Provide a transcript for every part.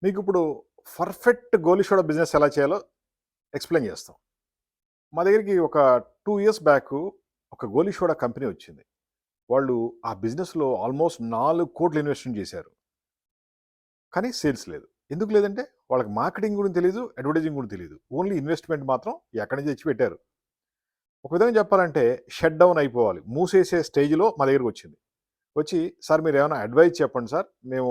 మీకిప్పుడు perfect గోలీ soda business ఎలా చేయాలో explain చేస్తాం. మా దగ్గరికి ఒక 2 ఇయర్స్ బ్యాకు ఒక గోలీ సోడా కంపెనీ వచ్చింది. వాళ్ళు ఆ బిజినెస్‌లో ఆల్‌మోస్ట్ 4,00,00,000 ఇన్వెస్ట్‌మెంట్ చేశారు. కానీ సేల్స్ లేదు. ఎందుకు లేదంటే వాళ్ళకి మార్కెటింగ్ గురించి తెలీదు, అడ్వర్టైజింగ్ కూడా తెలీదు. ఓన్లీ ఇన్వెస్ట్‌మెంట్ మాత్రం ఎక్కడి నుంచి తెచ్చి పెట్టారు. ఒక విధంగా చెప్పాలంటే షట్ డౌన్ అయిపోవాలి. మూసేసే స్టేజ్‌లో మా దగ్గరికొచ్చింది. వచ్చి "సార్ మీరేమైనా అడ్వైస్ చెప్పండి సార్. మేము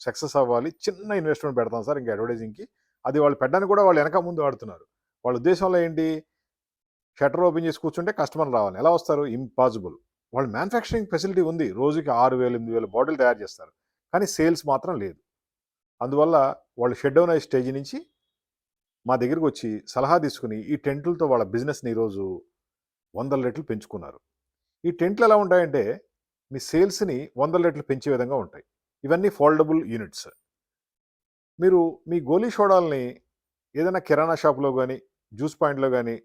సక్సెస్ అవ్వాలి. చిన్న ఇన్వెస్ట్‌మెంట్ పెడతాం సార్ ఇంకా అడ్వర్టైజింగ్‌కి." అది వాళ్ళు పెట్టడానికి కూడా వాళ్ళు వెనక ముందు ఆడుతున్నారు. వాళ్ళ ఉద్దేశంలో ఏంటి? షట్టర్ ఓపెన్ చేసి కూర్చుంటే కస్టమర్లు రావాలి. ఎలా వస్తారు? ఇంపాసిబుల్. వాళ్ళు మ్యానుఫ్యాక్చరింగ్ ఫెసిలిటీ ఉంది. రోజుకి 6,000, 8,000 బాటిల్ తయారు చేస్తారు. కానీ సేల్స్ మాత్రం లేదు. అందువల్ల వాళ్ళు షట్ డౌన్ అయ్యే స్టేజ్ నుంచి మా దగ్గరికొచ్చి సలహా తీసుకొని ఈ టెంట్‌లతో వాళ్ళ బిజినెస్‌ని ఈరోజు వందల రెట్లు పెంచుకున్నారు. ఈ టెంట్లు ఎలా ఉంటాయంటే మీ సేల్స్‌ని వందల రెట్లు పెంచే విధంగా ఉంటాయి. ఇవన్నీ ఫోల్డబుల్ యూనిట్స్. మీరు మీ గోలీ సోడాల్ని ఏదైనా కిరాణా షాప్‌లో గాని, జ్యూస్ పాయింట్‌లో గాని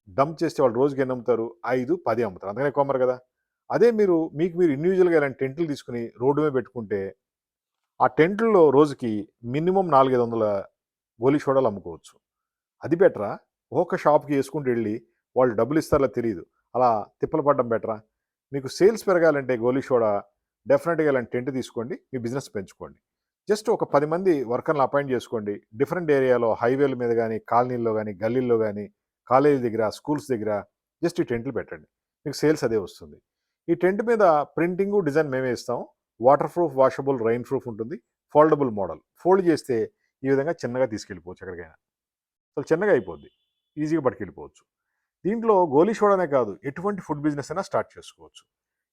డంప్ చేస్తే వాళ్ళు రోజుకి ఎన్ని అమ్ముతారు? 5, 10 అమ్ముతారు. అంతకన్నా ఎక్కువ అమ్మరు కదా! అదే మీకు మీరు ఇండివిడ్యువల్‌గా ఇలాంటి టెంట్లు తీసుకొని రోడ్డు మీద పెట్టుకుంటే, ఆ టెంట్‌ల్లో రోజుకి మినిమమ్ 4, 500 గోలీ సోడాలు అమ్ముకోవచ్చు. అది బెటరా? ఒక్కొక్క షాప్‌కి యేసుకుంటూ ఎళ్లి వాళ్ళు డబ్బులు ఇస్తారో తెలీదు. అలా తిప్పలు పడడం బెటరా? మీకు సేల్స్ పెరగాలంటే గోలీ సోడా డెఫినిట్‌గా ఇలాంటి టెంట్ తీసుకోండి. మీ బిజినెస్ పెంచుకోండి. జస్ట్ ఒక 10 మంది వర్కర్‌లని అపాయింట్ చేసుకోండి. డిఫరెంట్ ఏరియాలో హైవేల మీద గాని, కాలనీల్లో గాని, గల్లీల్లో గాని, కాలేజీ దగ్గర, స్కూల్స్ దగ్గర జస్ట్ ఈ టెంట్లు పెట్టండి. మీకు సేల్స్ అదే వస్తుంది. ఈ టెంట్ మీద ప్రింటింగు, డిజైన్ మేమే ఇస్తాం. Water proof, washable, rain proof ఉంటుంది. Foldable model. ఫోల్డ్ చేస్తే ఈ విధంగా చిన్నగా తీసుకెళ్ళిపోవచ్చు ఎక్కడికైనా. అసలు చిన్నగా అయిపోద్ది. ఈజీగా పట్టుకెళ్ళిపోవచ్చు. దీంట్లో గోలీ సోడానే కాదు, ఎటువంటి ఫుడ్ బిజినెస్ అయినా స్టార్ట్ చేసుకోవచ్చు.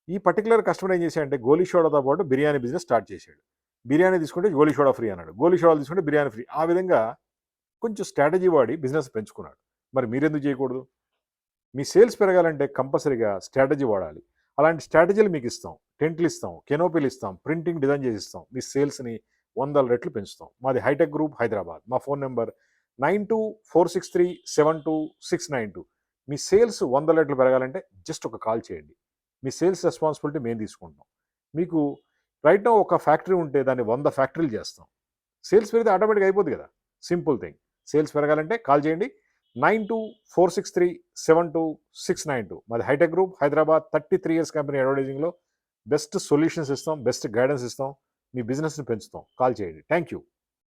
ఈ పర్టిక్యులర్ కస్టమర్ ఏం చేశాడంటే గోలీ సోడాతో పాటు బిర్యానీ బిజినెస్ స్టార్ట్ చేశాడు. బిర్యానీ తీసుకుంటే గోలీ సోడా ఫ్రీ అన్నాడు. గోలీ సోడాలు తీసుకుంటే బిర్యానీ ఫ్రీ. ఆ విధంగా కొంచెం స్ట్రాటజీ వాడి బిజినెస్ పెంచుకున్నాడు. మరి మీరెందుకు చేయకూడదు? మీ సేల్స్ పెరగాలంటే కంపల్సరీగా స్ట్రాటజీ వాడాలి. అలాంటి స్ట్రాటజీలు మీకు ఇస్తాం. టెంట్లు ఇస్తాం, కెనోపీలు ఇస్తాం, ప్రింటింగ్ డిజైన్ చేసి ఇస్తాం. మీ సేల్స్‌ని వందల రెట్లు పెంచుతాం. మాది హైటెక్ గ్రూప్ హైదరాబాద్. మా ఫోన్ నంబర్ 9246372692. మీ సేల్స్ 100 రెట్లు పెరగాలంటే జస్ట్ ఒక కాల్ చేయండి. మీ సేల్స్ రెస్పాన్సిబిలిటీ మేము తీసుకుంటాం. మీకు రైట్ నౌ ఒక ఫ్యాక్టరీ ఉంటే దాన్ని 100 ఫ్యాక్టరీలు చేస్తాం. సేల్స్ పెరిగితే ఆటోమేటిక్‌గా అయిపోద్ది కదా! Simple thing. సేల్స్ పెరగాలంటే కాల్ చేయండి. 9246372692. మాది hitech group Hyderabad. 33 years company అడ్వర్టైజింగ్‌లో బెస్ట్ సొల్యూషన్స్ ఇస్తాం. బెస్ట్ గైడెన్స్ ఇస్తాం. మీ బిజినెస్‌ని పెంచుతాం. కాల్ చేయండి. Thank you.